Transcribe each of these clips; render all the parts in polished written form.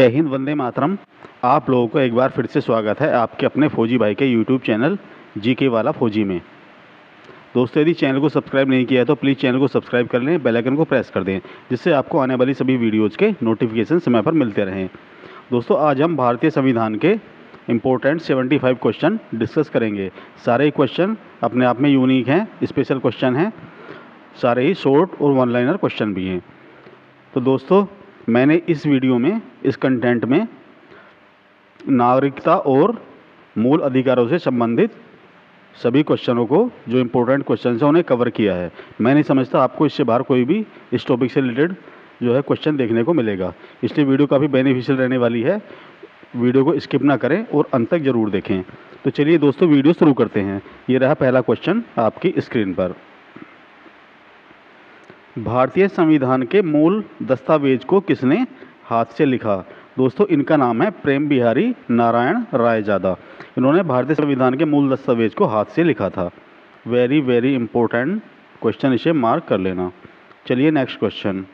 जय हिंद, वंदे मातरम। आप लोगों को एक बार फिर से स्वागत है आपके अपने फौजी भाई के यूट्यूब चैनल जीके वाला फौजी में। दोस्तों, यदि चैनल को सब्सक्राइब नहीं किया है तो प्लीज़ चैनल को सब्सक्राइब कर लें, बेल आइकन को प्रेस कर दें, जिससे आपको आने वाली सभी वीडियोज़ के नोटिफिकेशन समय पर मिलते रहें। दोस्तों, आज हम भारतीय संविधान के इम्पोर्टेंट 75 क्वेश्चन डिस्कस करेंगे। सारे क्वेश्चन अपने आप में यूनिक हैं, स्पेशल क्वेश्चन हैं, सारे ही शॉर्ट और वन लाइनर क्वेश्चन भी हैं। तो दोस्तों, मैंने इस वीडियो में, इस कंटेंट में नागरिकता और मूल अधिकारों से संबंधित सभी क्वेश्चनों को, जो इम्पोर्टेंट क्वेश्चन हैं, उन्हें कवर किया है। मैं नहीं समझता आपको इससे बाहर कोई भी इस टॉपिक से रिलेटेड जो है क्वेश्चन देखने को मिलेगा, इसलिए वीडियो काफ़ी बेनिफिशियल रहने वाली है। वीडियो को स्किप ना करें और अंत तक ज़रूर देखें। तो चलिए दोस्तों, वीडियो शुरू करते हैं। ये रहा पहला क्वेश्चन आपकी स्क्रीन पर। भारतीय संविधान के मूल दस्तावेज को किसने हाथ से लिखा? दोस्तों, इनका नाम है प्रेम बिहारी नारायण रायजादा। इन्होंने भारतीय संविधान के मूल दस्तावेज को हाथ से लिखा था। वेरी वेरी इंपॉर्टेंट क्वेश्चन, इसे मार्क कर लेना। चलिए नेक्स्ट क्वेश्चन।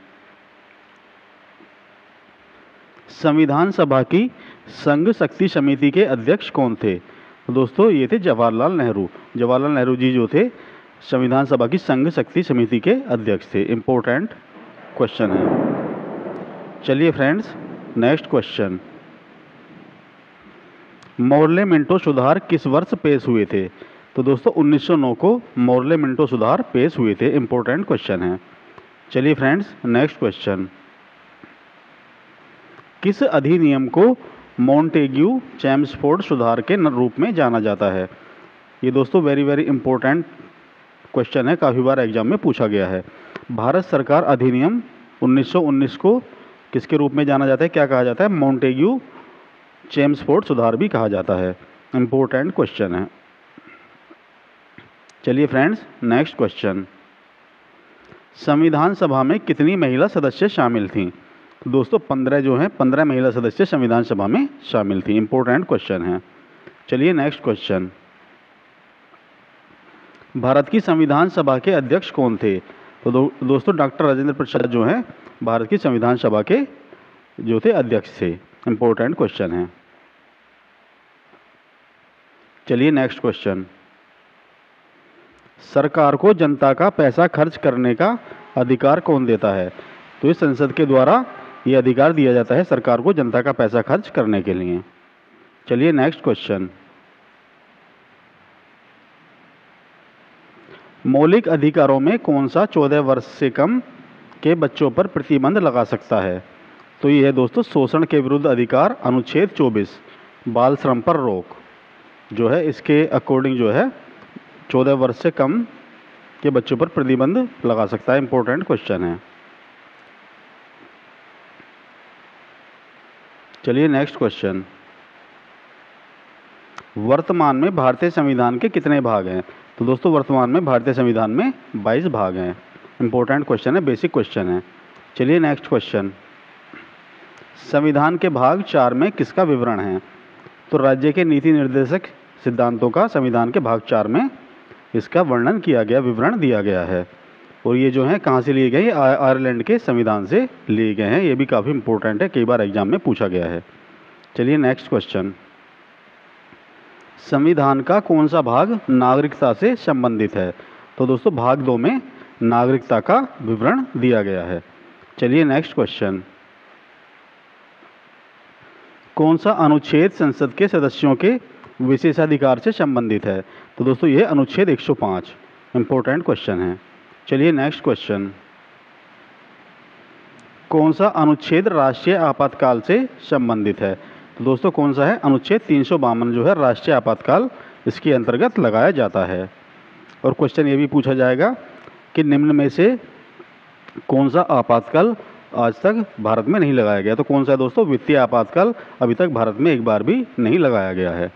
संविधान सभा की संघ शक्ति समिति के अध्यक्ष कौन थे? तो दोस्तों, ये थे जवाहरलाल नेहरू। जवाहरलाल नेहरू जी जो थे संविधान सभा की संघ शक्ति समिति के अध्यक्ष थे। इम्पोर्टेंट क्वेश्चन है। चलिए friends, next question. Morley Minto सुधार किस वर्ष पेश हुए थे? तो दोस्तों, 1909 को मोर्ले मिंटो सुधार पेश हुए थे। इम्पोर्टेंट क्वेश्चन है। चलिए फ्रेंड्स, नेक्स्ट क्वेश्चन। किस अधिनियम को मॉन्टेग्यू चेम्सफोर्ड सुधार के रूप में जाना जाता है? ये दोस्तों वेरी वेरी इंपॉर्टेंट क्वेश्चन है, काफ़ी बार एग्जाम में पूछा गया है। भारत सरकार अधिनियम 1919 को किसके रूप में जाना जाता है, क्या कहा जाता है? मॉन्टेग्यू चेम्सफोर्ड सुधार भी कहा जाता है। इम्पोर्टेंट क्वेश्चन है। चलिए फ्रेंड्स, नेक्स्ट क्वेश्चन। संविधान सभा में कितनी महिला सदस्य शामिल थीं? तो दोस्तों 15 जो हैं, 15 महिला सदस्य संविधान सभा में शामिल थी। इम्पोर्टेंट क्वेश्चन है। चलिए नेक्स्ट क्वेश्चन। भारत की संविधान सभा के अध्यक्ष कौन थे? तो दोस्तों डॉक्टर राजेंद्र प्रसाद जो हैं भारत की संविधान सभा के जो थे अध्यक्ष थे। इम्पोर्टेंट क्वेश्चन है। चलिए नेक्स्ट क्वेश्चन। सरकार को जनता का पैसा खर्च करने का अधिकार कौन देता है? तो इस संसद के द्वारा ये अधिकार दिया जाता है सरकार को जनता का पैसा खर्च करने के लिए। चलिए नेक्स्ट क्वेश्चन। मौलिक अधिकारों में कौन सा 14 वर्ष से कम के बच्चों पर प्रतिबंध लगा सकता है? तो ये है दोस्तों शोषण के विरुद्ध अधिकार, अनुच्छेद 24 बाल श्रम पर रोक जो है, इसके अकॉर्डिंग जो है 14 वर्ष से कम के बच्चों पर प्रतिबंध लगा सकता है। इंपॉर्टेंट क्वेश्चन है। चलिए नेक्स्ट क्वेश्चन। वर्तमान में भारतीय संविधान के कितने भाग हैं? तो दोस्तों वर्तमान में भारतीय संविधान में 22 भाग हैं। इंपॉर्टेंट क्वेश्चन है, बेसिक क्वेश्चन है। चलिए नेक्स्ट क्वेश्चन। संविधान के भाग 4 में किसका विवरण है? तो राज्य के नीति निर्देशक सिद्धांतों का संविधान के भाग 4 में इसका वर्णन किया गया, विवरण दिया गया है। और ये जो है कहाँ से लिए गए? आयरलैंड के संविधान से लिए गए हैं। ये भी काफ़ी इंपॉर्टेंट है, कई बार एग्जाम में पूछा गया है। चलिए नेक्स्ट क्वेश्चन। संविधान का कौन सा भाग नागरिकता से संबंधित है? तो दोस्तों भाग 2 में नागरिकता का विवरण दिया गया है। चलिए नेक्स्ट क्वेश्चन। कौन सा अनुच्छेद संसद के सदस्यों के विशेषाधिकार से संबंधित है? तो दोस्तों ये अनुच्छेद 105। इंपॉर्टेंट क्वेश्चन है। चलिए नेक्स्ट क्वेश्चन। कौन सा अनुच्छेद राष्ट्रीय आपातकाल से संबंधित है? तो दोस्तों कौन सा है? अनुच्छेद 352 जो है राष्ट्रीय आपातकाल, इसके अंतर्गत लगाया जाता है। और क्वेश्चन ये भी पूछा जाएगा कि निम्न में से कौन सा आपातकाल आज तक भारत में नहीं लगाया गया? तो कौन सा है दोस्तों? वित्तीय आपातकाल अभी तक भारत में एक बार भी नहीं लगाया गया है।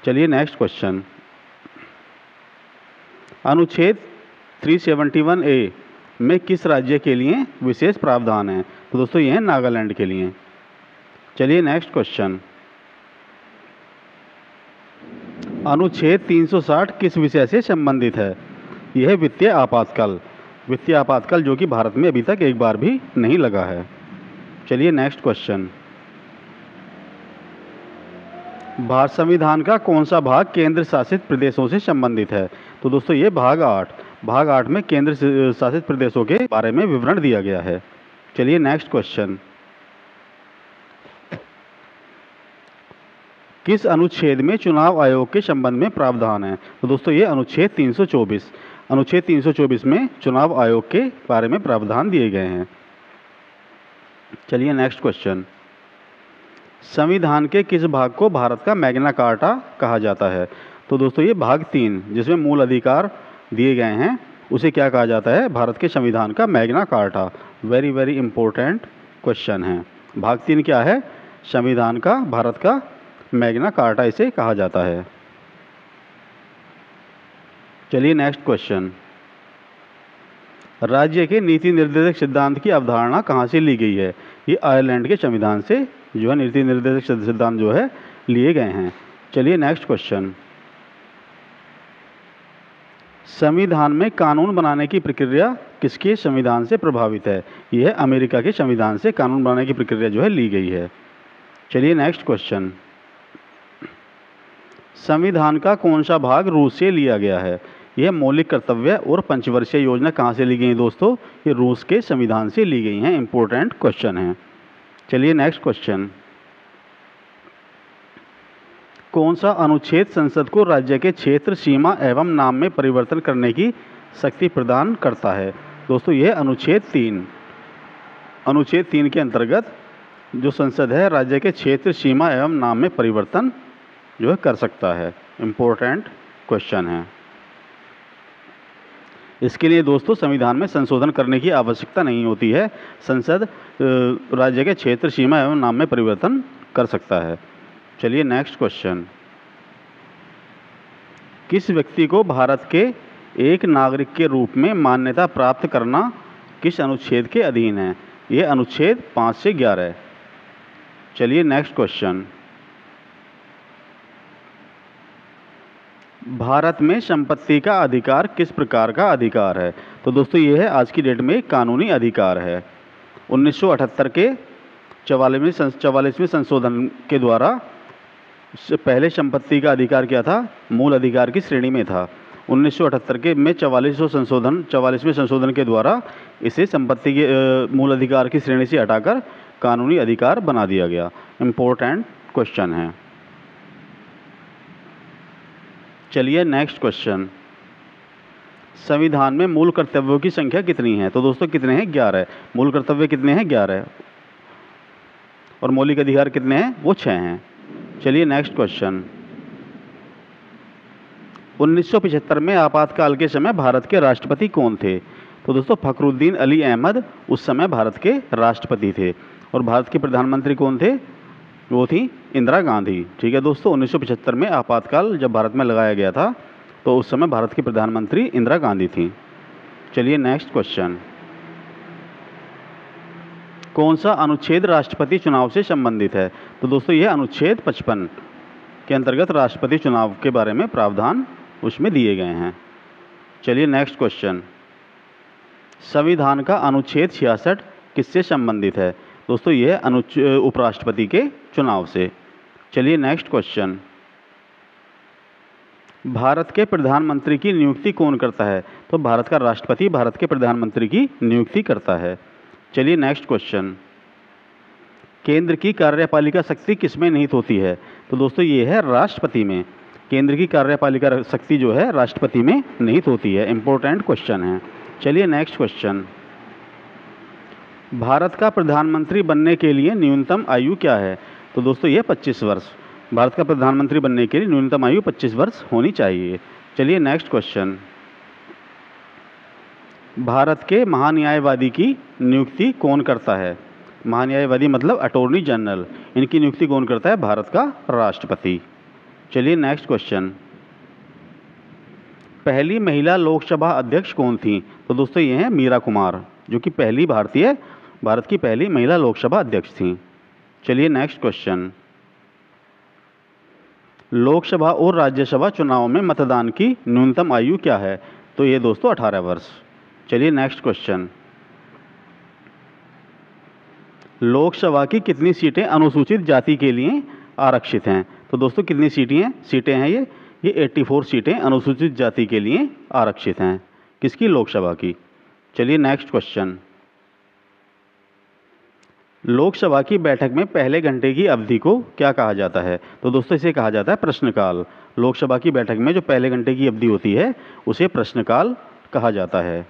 चलिए नेक्स्ट क्वेश्चन। अनुच्छेद 371A में किस राज्य के लिए विशेष प्रावधान है? तो दोस्तों ये है नागालैंड के लिए। चलिए नेक्स्ट क्वेश्चन। अनुच्छेद 360 किस विषय से संबंधित है? यह है वित्तीय आपातकाल। वित्तीय आपातकाल जो कि भारत में अभी तक एक बार भी नहीं लगा है। चलिए नेक्स्ट क्वेश्चन। भारत संविधान का कौन सा भाग केंद्र शासित प्रदेशों से संबंधित है? तो दोस्तों ये भाग 8 में केंद्र शासित प्रदेशों के बारे में विवरण दिया गया है। चलिए नेक्स्ट क्वेश्चन, किस अनुच्छेद में चुनाव आयोग के संबंध में प्रावधान है? तो दोस्तों ये अनुच्छेद 324 में चुनाव आयोग के बारे में प्रावधान दिए गए हैं। चलिए नेक्स्ट क्वेश्चन, संविधान के किस भाग को भारत का मैग्ना कार्टा कहा जाता है? तो दोस्तों ये भाग 3 जिसमें मूल अधिकार दिए गए हैं उसे क्या कहा जाता है? भारत के संविधान का Magna carta. Very very important question है। भाग 3 क्या है? संविधान का भारत का मैग्ना कार्टा इसे कहा जाता है। चलिए नेक्स्ट क्वेश्चन, राज्य के नीति निर्देशक सिद्धांत की अवधारणा कहाँ से ली गई है? ये आयरलैंड के संविधान से जो है नीति निर्देशक सिद्धांत जो है लिए गए हैं। चलिए नेक्स्ट क्वेश्चन, संविधान में कानून बनाने की प्रक्रिया किसके संविधान से प्रभावित है? यह अमेरिका के संविधान से कानून बनाने की प्रक्रिया जो है ली गई है। चलिए नेक्स्ट क्वेश्चन, संविधान का कौन सा भाग रूस से लिया गया है? यह मौलिक कर्तव्य और पंचवर्षीय योजना कहाँ से ली गई है दोस्तों? ये रूस के संविधान से ली गई हैं। इंपॉर्टेंट क्वेश्चन है। चलिए नेक्स्ट क्वेश्चन, कौन सा अनुच्छेद संसद को राज्य के क्षेत्र, सीमा एवं नाम में परिवर्तन करने की शक्ति प्रदान करता है? दोस्तों यह अनुच्छेद 3 के अंतर्गत जो संसद है राज्य के क्षेत्र, सीमा एवं नाम में परिवर्तन जो है कर सकता है। इम्पोर्टेंट क्वेश्चन है। इसके लिए दोस्तों संविधान में संशोधन करने की आवश्यकता नहीं होती है। संसद राज्य के क्षेत्र, सीमा एवं नाम में परिवर्तन कर सकता है। चलिए नेक्स्ट क्वेश्चन, किस व्यक्ति को भारत के एक नागरिक के रूप में मान्यता प्राप्त करना किस अनुच्छेद के अधीन है? यह अनुच्छेद 5 से 11। चलिए नेक्स्ट क्वेश्चन, भारत में संपत्ति का अधिकार किस प्रकार का अधिकार है? तो दोस्तों ये है आज की डेट में कानूनी अधिकार है। 1978 के 44वें संशोधन के द्वारा पहले संपत्ति का अधिकार क्या था? मूल अधिकार की श्रेणी में था। 1978 के में 44वें संशोधन के द्वारा इसे संपत्ति के मूल अधिकार की श्रेणी से हटाकर कानूनी अधिकार बना दिया गया। इम्पोर्टेंट क्वेश्चन है। चलिए नेक्स्ट क्वेश्चन, संविधान में मूल कर्तव्यों की संख्या कितनी है? तो दोस्तों कितने हैं? 11। मूल कर्तव्य कितने हैं? 11। और मौलिक अधिकार कितने हैं? वो 6 हैं। चलिए नेक्स्ट क्वेश्चन, 1975 में आपातकाल के समय भारत के राष्ट्रपति कौन थे? तो दोस्तों फखरुद्दीन अली अहमद उस समय भारत के राष्ट्रपति थे। और भारत के प्रधानमंत्री कौन थे? वो थी इंदिरा गांधी। ठीक है दोस्तों, 1975 में आपातकाल जब भारत में लगाया गया था तो उस समय भारत की प्रधानमंत्री इंदिरा गांधी थी। चलिए नेक्स्ट क्वेश्चन, कौन सा अनुच्छेद राष्ट्रपति चुनाव से संबंधित है? तो दोस्तों ये अनुच्छेद 55 के अंतर्गत राष्ट्रपति चुनाव के बारे में प्रावधान उसमें दिए गए हैं। चलिए नेक्स्ट क्वेश्चन, संविधान का अनुच्छेद 66 किससे संबंधित है? दोस्तों यह उपराष्ट्रपति के चुनाव से। चलिए नेक्स्ट क्वेश्चन, भारत के प्रधानमंत्री की नियुक्ति कौन करता है? तो भारत का राष्ट्रपति भारत के प्रधानमंत्री की नियुक्ति करता है। चलिए नेक्स्ट क्वेश्चन, केंद्र की कार्यपालिका शक्ति किसमें निहित होती है? तो दोस्तों ये है राष्ट्रपति में। केंद्र की कार्यपालिका शक्ति जो है राष्ट्रपति में निहित होती है। इंपॉर्टेंट क्वेश्चन है। चलिए नेक्स्ट क्वेश्चन, भारत का प्रधानमंत्री बनने के लिए न्यूनतम आयु क्या है? तो दोस्तों ये 25 वर्ष। भारत का प्रधानमंत्री बनने के लिए न्यूनतम आयु 25 वर्ष होनी चाहिए। चलिए नेक्स्ट क्वेश्चन, भारत के महान्यायवादी की नियुक्ति कौन करता है? महान्यायवादी मतलब अटॉर्नी जनरल, इनकी नियुक्ति कौन करता है? भारत का राष्ट्रपति। चलिए नेक्स्ट क्वेश्चन, पहली महिला लोकसभा अध्यक्ष कौन थी? तो दोस्तों ये हैं मीरा कुमार, जो कि भारत की पहली महिला लोकसभा अध्यक्ष थी। चलिए नेक्स्ट क्वेश्चन, लोकसभा और राज्यसभा चुनाव में मतदान की न्यूनतम आयु क्या है? तो ये दोस्तों 18 वर्ष। चलिए नेक्स्ट क्वेश्चन, लोकसभा की कितनी सीटें अनुसूचित जाति के लिए आरक्षित हैं? तो दोस्तों कितनी सीटें हैं ये 84 सीटें अनुसूचित जाति के लिए आरक्षित हैं। किसकी? लोकसभा की। चलिए नेक्स्ट क्वेश्चन। लोकसभा की बैठक में पहले घंटे की अवधि को क्या कहा जाता है? तो दोस्तों इसे कहा जाता है प्रश्नकाल। लोकसभा की बैठक में जो पहले घंटे की अवधि होती है उसे प्रश्नकाल कहा जाता है।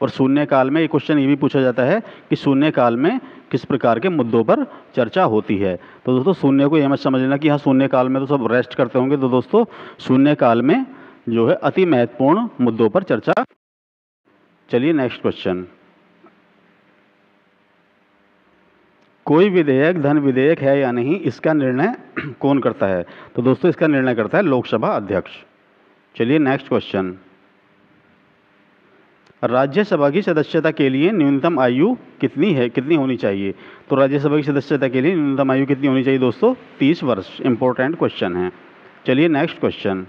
और शून्यकाल में एक क्वेश्चन ये भी पूछा जाता है कि शून्यकाल में किस प्रकार के मुद्दों पर चर्चा होती है। तो दोस्तों शून्य को ये मत समझ लेना कि हाँ शून्यकाल में तो सब रेस्ट करते होंगे। तो दोस्तों शून्यकाल में जो है अति महत्वपूर्ण मुद्दों पर चर्चा। चलिए नेक्स्ट क्वेश्चन। कोई विधेयक धन विधेयक है या नहीं, इसका निर्णय कौन करता है? तो दोस्तों इसका निर्णय करता है लोकसभा अध्यक्ष। चलिए नेक्स्ट क्वेश्चन। राज्यसभा की सदस्यता के लिए न्यूनतम आयु कितनी होनी चाहिए? तो राज्यसभा की सदस्यता के लिए न्यूनतम आयु कितनी होनी चाहिए दोस्तों? 30 वर्ष। इंपॉर्टेंट क्वेश्चन है। चलिए नेक्स्ट क्वेश्चन।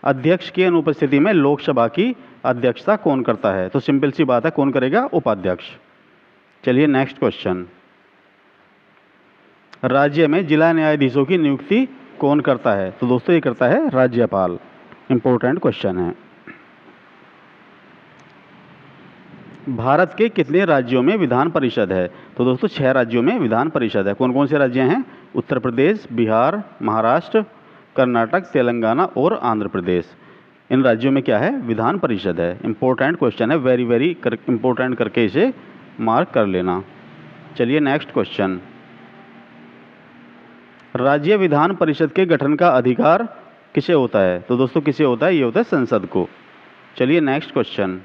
अध्यक्ष की अनुपस्थिति में लोकसभा की अध्यक्षता कौन करता है? तो सिंपल सी बात है, कौन करेगा? उपाध्यक्ष। चलिए नेक्स्ट क्वेश्चन। राज्य में जिला न्यायाधीशों की नियुक्ति कौन करता है? तो दोस्तों ये करता है राज्यपाल। इंपॉर्टेंट क्वेश्चन है। भारत के कितने राज्यों में विधान परिषद है? तो दोस्तों 6 राज्यों में विधान परिषद है। कौन कौन से राज्य हैं? उत्तर प्रदेश, बिहार, महाराष्ट्र, कर्नाटक, तेलंगाना और आंध्र प्रदेश। इन राज्यों में क्या है? विधान परिषद है। इंपॉर्टेंट क्वेश्चन है, वेरी वेरी इंपॉर्टेंट करके इसे मार्क कर लेना। चलिए नेक्स्ट क्वेश्चन। राज्य विधान परिषद के गठन का अधिकार किसे होता है? तो दोस्तों किसे होता है? ये होता है संसद को। चलिए नेक्स्ट क्वेश्चन।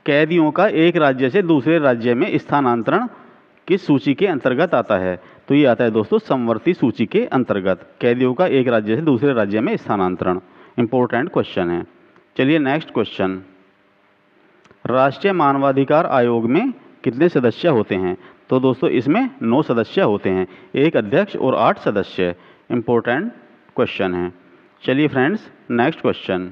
कैदियों का एक राज्य से दूसरे राज्य में स्थानांतरण किस सूची के अंतर्गत आता है? तो ये आता है दोस्तों समवर्ती सूची के अंतर्गत। कैदियों का एक राज्य से दूसरे राज्य में स्थानांतरण। इंपॉर्टेंट क्वेश्चन है। चलिए नेक्स्ट क्वेश्चन। राष्ट्रीय मानवाधिकार आयोग में कितने सदस्य होते हैं? तो दोस्तों इसमें 9 सदस्य होते हैं, 1 अध्यक्ष और 8 सदस्य। इंपॉर्टेंट क्वेश्चन है। चलिए फ्रेंड्स नेक्स्ट क्वेश्चन।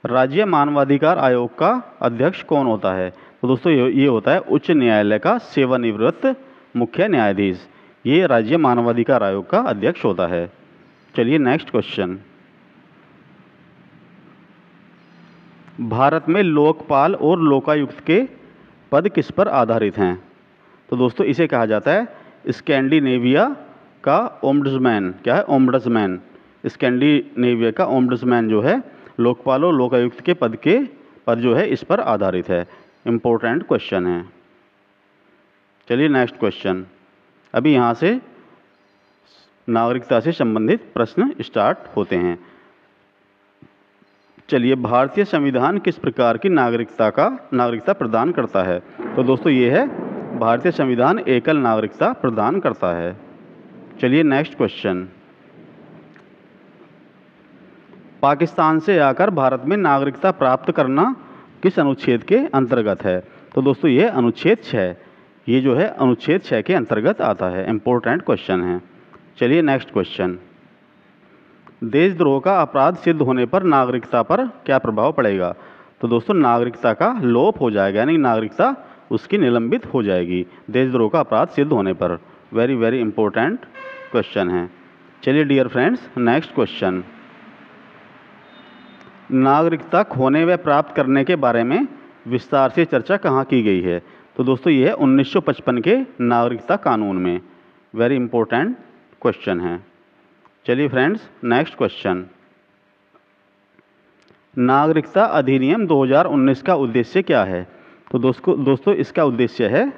राज्य मानवाधिकार आयोग का अध्यक्ष कौन होता है? तो दोस्तों ये होता है उच्च न्यायालय का सेवानिवृत्त मुख्य न्यायाधीश। ये राज्य मानवाधिकार आयोग का अध्यक्ष होता है। चलिए नेक्स्ट क्वेश्चन। भारत में लोकपाल और लोकायुक्त के पद किस पर आधारित हैं? तो दोस्तों इसे कहा जाता है स्कैंडिनेविया का ओम्बुड्समैन। क्या है? ओम्बुड्समैन। स्कैंडिनेविया का ओम्बुड्समैन जो है लोकपाल और लोकायुक्त के पद जो है इस पर आधारित है। इंपॉर्टेंट क्वेश्चन है। चलिए नेक्स्ट क्वेश्चन। अभी यहाँ से नागरिकता से संबंधित प्रश्न स्टार्ट होते हैं। चलिए भारतीय संविधान किस प्रकार की नागरिकता प्रदान करता है? तो दोस्तों ये है भारतीय संविधान एकल नागरिकता प्रदान करता है। चलिए नेक्स्ट क्वेश्चन। पाकिस्तान से आकर भारत में नागरिकता प्राप्त करना किस अनुच्छेद के अंतर्गत है? तो दोस्तों ये अनुच्छेद 6, ये जो है अनुच्छेद 6 के अंतर्गत आता है। इंपॉर्टेंट क्वेश्चन है। चलिए नेक्स्ट क्वेश्चन। देशद्रोह का अपराध सिद्ध होने पर नागरिकता पर क्या प्रभाव पड़ेगा? तो दोस्तों नागरिकता का लोप हो जाएगा, यानी नागरिकता उसकी निलंबित हो जाएगी देशद्रोह का अपराध सिद्ध होने पर। वेरी वेरी इंपॉर्टेंट क्वेश्चन है। चलिए डियर फ्रेंड्स नेक्स्ट क्वेश्चन। नागरिकता खोने व प्राप्त करने के बारे में विस्तार से चर्चा कहाँ की गई है? तो दोस्तों ये है 1955 के नागरिकता कानून में। वेरी इंपॉर्टेंट क्वेश्चन है। चलिए फ्रेंड्स नेक्स्ट क्वेश्चन। नागरिकता अधिनियम 2019 का उद्देश्य क्या है? तो दोस्तों इसका उद्देश्य है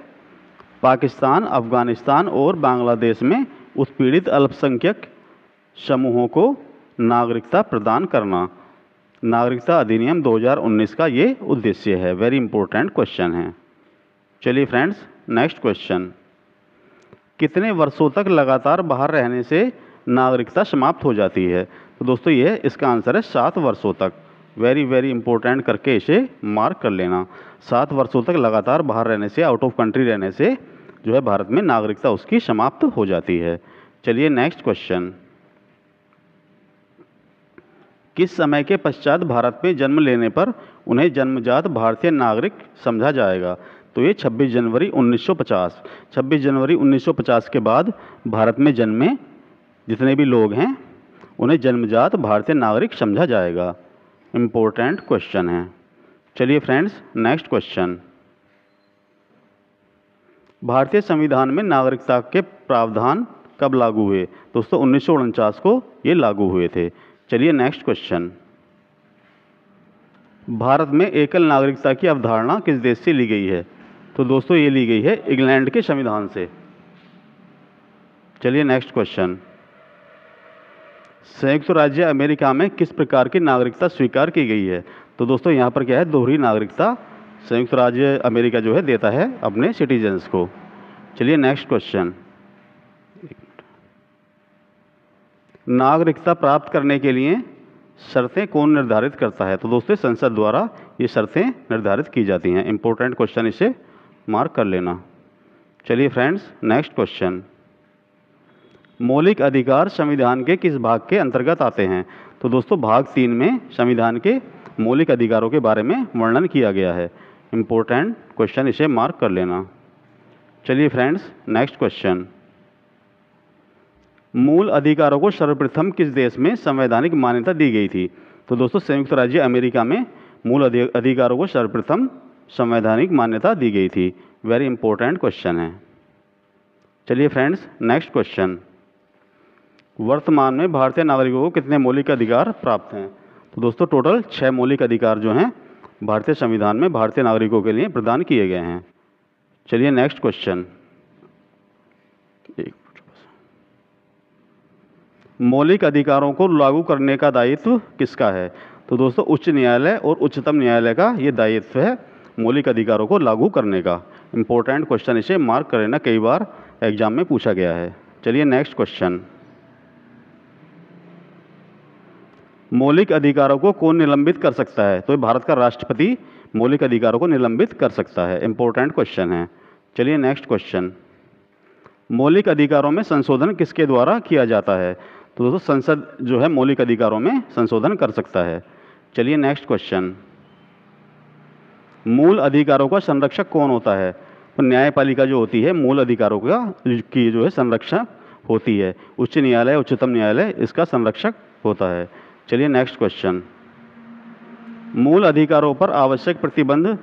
पाकिस्तान, अफगानिस्तान और बांग्लादेश में उत्पीड़ित अल्पसंख्यक समूहों को नागरिकता प्रदान करना। नागरिकता अधिनियम 2019 का ये उद्देश्य है। वेरी इंपॉर्टेंट क्वेश्चन है। चलिए फ्रेंड्स नेक्स्ट क्वेश्चन। कितने वर्षों तक लगातार बाहर रहने से नागरिकता समाप्त हो जाती है? तो दोस्तों ये इसका आंसर है 7 वर्षों तक। वेरी वेरी इंपॉर्टेंट करके इसे मार्क कर लेना। 7 वर्षों तक लगातार बाहर रहने से, आउट ऑफ कंट्री रहने से जो है भारत में नागरिकता उसकी समाप्त हो जाती है। चलिए नेक्स्ट क्वेश्चन। किस समय के पश्चात भारत में जन्म लेने पर उन्हें जन्मजात भारतीय नागरिक समझा जाएगा? तो ये 26 जनवरी 1950। 26 जनवरी 1950 के बाद भारत में जन्मे जितने भी लोग हैं उन्हें जन्मजात भारतीय नागरिक समझा जाएगा। इम्पोर्टेंट क्वेश्चन है। चलिए फ्रेंड्स, नेक्स्ट क्वेश्चन। भारतीय संविधान में नागरिकता के प्रावधान कब लागू हुए? दोस्तों 1949 को ये लागू हुए थे। चलिए नेक्स्ट क्वेश्चन। भारत में एकल नागरिकता की अवधारणा किस देश से ली गई है? तो दोस्तों ये ली गई है इंग्लैंड के संविधान से। चलिए नेक्स्ट क्वेश्चन। संयुक्त राज्य अमेरिका में किस प्रकार की नागरिकता स्वीकार की गई है? तो दोस्तों यहाँ पर क्या है, दोहरी नागरिकता संयुक्त राज्य अमेरिका जो है देता है अपने सिटीजन्स को। चलिए नेक्स्ट क्वेश्चन। नागरिकता प्राप्त करने के लिए शर्तें कौन निर्धारित करता है? तो दोस्तों संसद द्वारा ये शर्तें निर्धारित की जाती हैं। इंपॉर्टेंट क्वेश्चन, इसे मार्क कर लेना। चलिए फ्रेंड्स, नेक्स्ट क्वेश्चन। मौलिक अधिकार संविधान के किस भाग के अंतर्गत आते हैं? तो दोस्तों भाग 3 में संविधान के मौलिक अधिकारों के बारे में वर्णन किया गया है। इंपॉर्टेंट क्वेश्चन, इसे मार्क कर लेना। चलिए फ्रेंड्स, नेक्स्ट क्वेश्चन। मूल अधिकारों को सर्वप्रथम किस देश में संवैधानिक मान्यता दी गई थी? तो दोस्तों संयुक्त राज्य अमेरिका में मूल अधिकारों को सर्वप्रथम संवैधानिक मान्यता दी गई थी। वेरी इंपॉर्टेंट क्वेश्चन है। चलिए फ्रेंड्स, नेक्स्ट क्वेश्चन। वर्तमान में भारतीय नागरिकों को कितने मौलिक अधिकार प्राप्त हैं? तो दोस्तों टोटल 6 मौलिक अधिकार जो हैं भारतीय संविधान में भारतीय नागरिकों के लिए प्रदान किए गए हैं। चलिए नेक्स्ट क्वेश्चन। मौलिक अधिकारों को लागू करने का दायित्व किसका है? तो दोस्तों उच्च न्यायालय और उच्चतम न्यायालय का ये दायित्व है मौलिक अधिकारों को लागू करने का। इंपॉर्टेंट क्वेश्चन, इसे मार्क कर लेना, कई बार एग्जाम में पूछा गया है। चलिए नेक्स्ट क्वेश्चन। मौलिक अधिकारों को कौन निलंबित कर सकता है? तो भारत का राष्ट्रपति मौलिक अधिकारों को निलंबित कर सकता है। इंपॉर्टेंट क्वेश्चन है। चलिए नेक्स्ट क्वेश्चन। मौलिक अधिकारों में संशोधन किसके द्वारा किया जाता है? तो दोस्तों संसद जो है मौलिक अधिकारों में संशोधन कर सकता है। चलिए नेक्स्ट क्वेश्चन। मूल अधिकारों का संरक्षक कौन होता है? तो न्यायपालिका जो होती है मूल अधिकारों का की जो है संरक्षक होती है। उच्च न्यायालय, उच्चतम न्यायालय इसका संरक्षक होता है। चलिए नेक्स्ट क्वेश्चन। मूल अधिकारों पर आवश्यक प्रतिबंध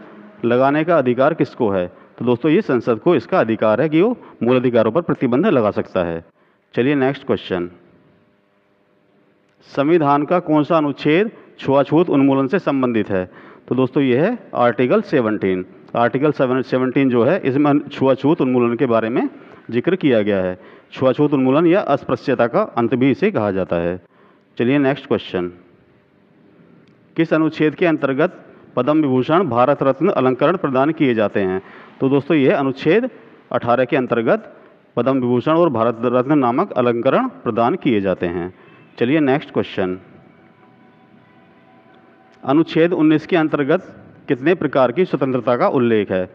लगाने का अधिकार किसको है? तो दोस्तों ये संसद को इसका अधिकार है कि वो मूल अधिकारों पर प्रतिबंध लगा सकता है। चलिए नेक्स्ट क्वेश्चन। संविधान का कौन सा अनुच्छेद छुआछूत उन्मूलन से संबंधित है? तो दोस्तों ये है आर्टिकल 17। आर्टिकल 17 जो है इसमें छुआछूत उन्मूलन के बारे में जिक्र किया गया है। छुआछूत उन्मूलन या अस्पृश्यता का अंत भी इसे कहा जाता है। चलिए नेक्स्ट क्वेश्चन। किस अनुच्छेद के अंतर्गत पद्म विभूषण, भारत रत्न अलंकरण प्रदान किए जाते हैं? तो दोस्तों यह अनुच्छेद 18 के अंतर्गत पद्म विभूषण और भारत रत्न नामक अलंकरण प्रदान किए जाते हैं। चलिए नेक्स्ट क्वेश्चन। अनुच्छेद 19 के अंतर्गत कितने प्रकार की स्वतंत्रता का उल्लेख है?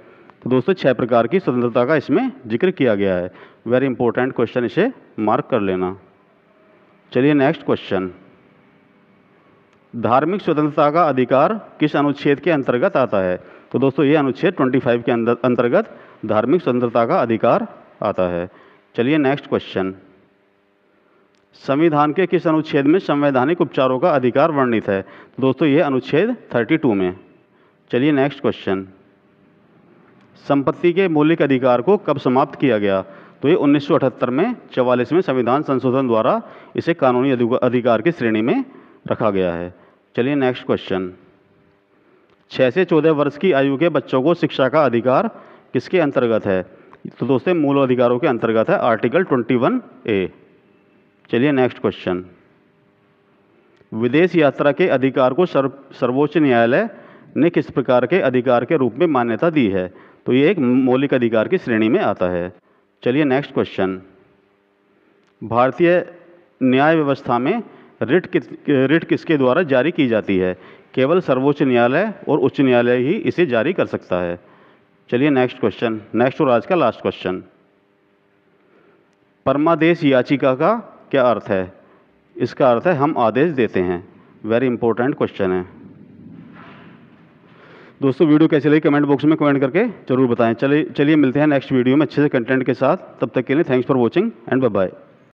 तो दोस्तों 6 प्रकार की स्वतंत्रता का इसमें जिक्र किया गया है। वेरी इंपॉर्टेंट क्वेश्चन, इसे मार्क कर लेना। चलिए नेक्स्ट क्वेश्चन। धार्मिक स्वतंत्रता का अधिकार किस अनुच्छेद के अंतर्गत आता है? तो दोस्तों ये अनुच्छेद 25 के अंतर्गत धार्मिक स्वतंत्रता का अधिकार आता है। चलिए नेक्स्ट क्वेश्चन। संविधान के किस अनुच्छेद में संवैधानिक उपचारों का अधिकार वर्णित है? तो दोस्तों ये अनुच्छेद 32 में। चलिए नेक्स्ट क्वेश्चन। संपत्ति के मौलिक अधिकार को कब समाप्त किया गया? तो ये 1978 में 44वें संविधान संशोधन द्वारा इसे कानूनी अधिकार की श्रेणी में रखा गया है। चलिए नेक्स्ट क्वेश्चन। 6 से 14 वर्ष की आयु के बच्चों को शिक्षा का अधिकार किसके अंतर्गत है? तो दोस्तों मूल अधिकारों के अंतर्गत है, आर्टिकल 21A। चलिए नेक्स्ट क्वेश्चन। विदेश यात्रा के अधिकार को सर्वोच्च न्यायालय ने किस प्रकार के अधिकार के रूप में मान्यता दी है? तो ये एक मौलिक अधिकार की श्रेणी में आता है। चलिए नेक्स्ट क्वेश्चन। भारतीय न्याय व्यवस्था में रिट किसके द्वारा जारी की जाती है? केवल सर्वोच्च न्यायालय और उच्च न्यायालय ही इसे जारी कर सकता है। चलिए नेक्स्ट क्वेश्चन, नेक्स्ट और आज का लास्ट क्वेश्चन। परमादेश याचिका का क्या अर्थ है? इसका अर्थ है हम आदेश देते हैं। वेरी इंपॉर्टेंट क्वेश्चन है। दोस्तों वीडियो कैसी लगी कमेंट बॉक्स में कमेंट करके जरूर बताएं। चलिए मिलते हैं नेक्स्ट वीडियो में अच्छे से कंटेंट के साथ। तब तक के लिए thanks for watching and bye bye.